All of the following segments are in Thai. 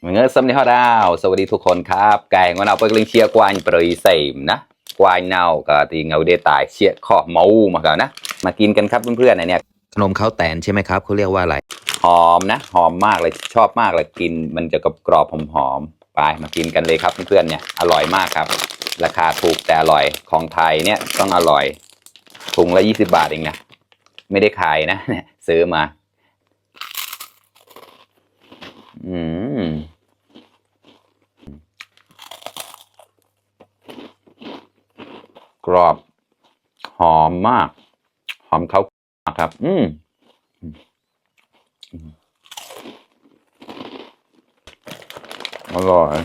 เงื้อซ้ำในฮอดาวสวัสดีทุกคนครับไก่งอนเอาไปกลิงเชียกวานปรีเสมนะกวานเน่าก็ตีเงาเดตายเชียข้อเมามาก่อนนะมากินกันครับเพื่อนๆเนี่ยขนมข้าวแตนใช่ไหมครับเขาเรียกว่าอะไรหอมนะหอมมากเลยชอบมากเลยกินมันจะกรอบหอมไปมากินกันเลยครับเพื่อนๆเนี่ยอร่อยมากครับราคาถูกแต่อร่อยของไทยเนี่ยต้องอร่อยถุงละ20 บาทเองนะไม่ได้ขายนะซื้อมากรอบหอมมากหอมเขาครับอร่อย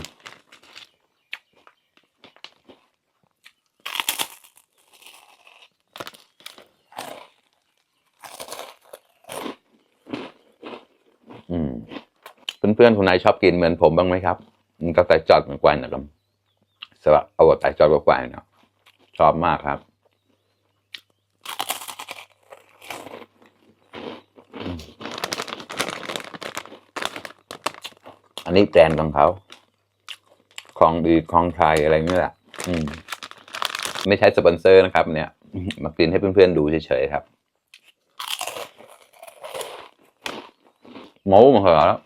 เพื่อนๆคนไหนชอบกินเหมือนผมบ้างไหมครับมันก็แต่จอดเหมือนกันนะครับสำหรับเอาแต่จอดกว่าเนาะชอบมากครับอันนี้แบรนด์ของเขาของดีของไทยอะไรนี่แหละไม่ใช่สปอนเซอร์นะครับเนี่ยมากินให้เพื่อนๆดูเฉยๆครับโม้มาเหรอ